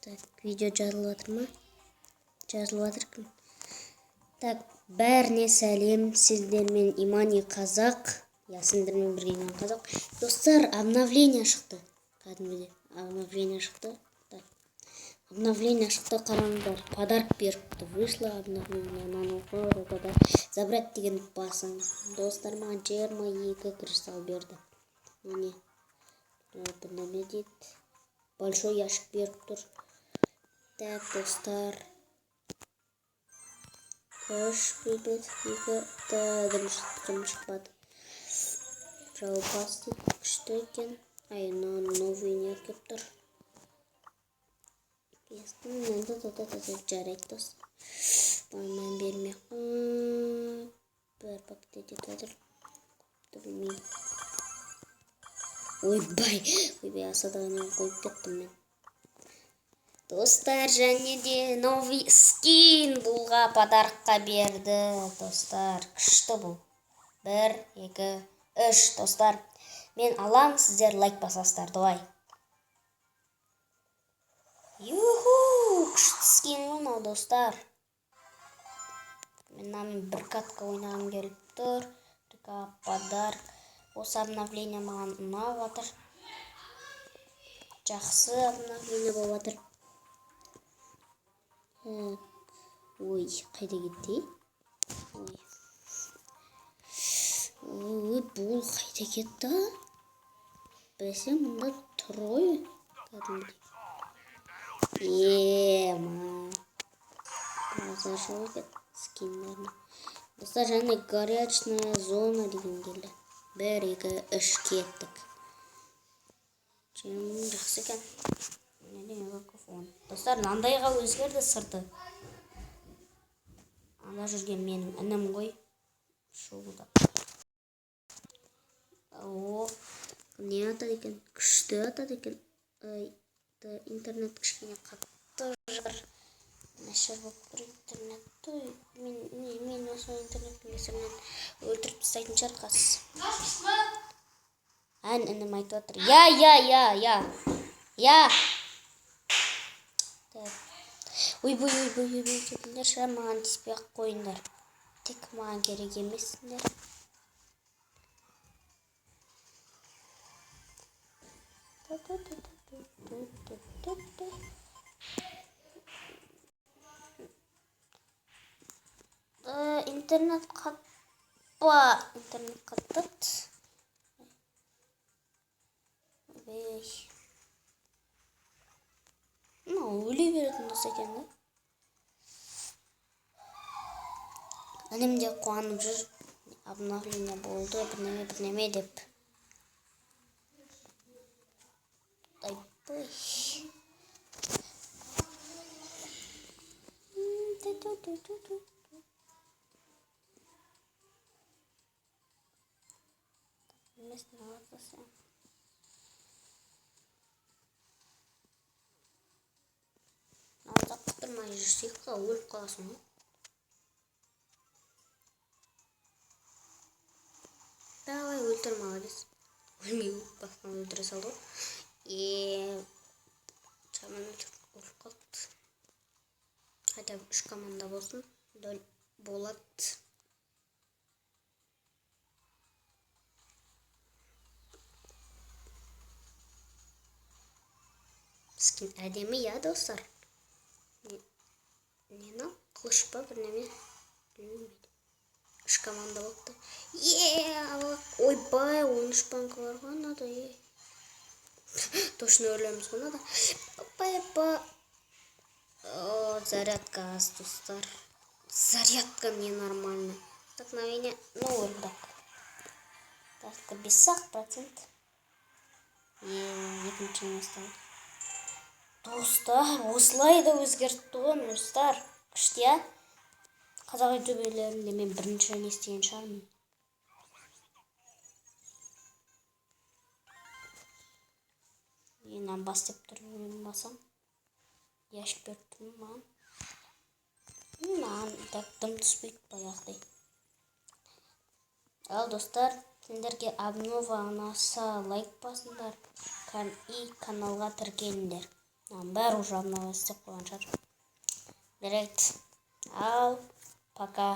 Так, видео жазылып жатыр ма? Жазылып жатыр кім? Так, бәріне сәлем, сіздермен Имани Қазақ. Я сіздермен бірге Имани Қазақ. Достар, обновление шықты. Кәдімгідей обновление шықты. Так, обновление шықты, қараңыздар. Подарок беріпті. Вышло обновление. Мынаны оқы, забрать деген басың. Достар, маған 22 кристалл берді. Міне. Бұны не дейді? Большой ящик беріп тұр. Так, достар. Қош, бейбет, дым шықпады. Жалпас дейді, күшті екен. Ай, новый не кеп тұр. Жарайды, достар. Байман бермек. Бір пакет етеді отыр. Білмеймін. Ойбай, асадағын қойып кеттім мен. Достар, және де новый скин бұлға подарыққа берді. Достар, күшті бұл. 1, 2, 3, достар. Мен алам, сіздер лайк басасыздар, давай. Юху, күшті скин ғына, достар. Мен бір катқа ойнағым келіп тұр. Подарок. Осы обновление маған ұнап жатыр. Жақсы обновление болып жатыр. Ой, қайда кетті? Ой, бұл қайда кетті? Бәсе, мұнда тұр ғой. Базар жол кет скиндеріне. Достар, және горячная зона деген келді. 1, 2, 3 кеттік. Жақсы екен. Достар, мынандайға өзгерді сырты. Анда жүрген менің інім ғой. Шоуда. О, не атады екен? Күшті атады екен. Интернет кішкене қатты жығыр. Нашар болып тұр интернетті. Мен осы интернеттің есімінен өлтіріп тастайтын шығар қас. Ән інім айтып отыр. Я. Ой-бой, кетіңдер шығар, маған тиіспей ақ қойыңдар. Тек маған керек емессіңдер. Интернет қатпа. Интернет қаттат. Өле беретін досы екен да. Әлем де қуанып жүр. Обновление болды, бірнеме деп. Айбой. Местный латасы. Алдап тұрмай жүрсек қа өліп қаласың ғой. Давай өлтір, молодец. Өлмей басқан өлтіре салды ғой. Шаман өліп қалды. Хотя 3 команда болсын, болады. Скин әдемі, я, достар. Нені? Қылыш па бірнеме? 3 команда болыпты. Ойбай, 13 банка бар ғой надо. Точно өлеміз ғой надо. Зарядка аз, достар. Зарядка ненормально. Столкновение 0 так. Так, 50%. Екінші место. Достар, осылай да өзгертті ғой, достар. Күшті, я? Қазақ ютуберлерінде мен бірінші естіген шығармын. Енен бас деп тұрмын басам. Яшып беріп тұрмын маған. Маған дым түспейді баяғыдай. Ал, достар, сендерге обнова ұнаса лайк басыңдар и каналға тіркеліңдер. бәрі уже обнова істеп қойған шығар. Жарайды. Ал, пока.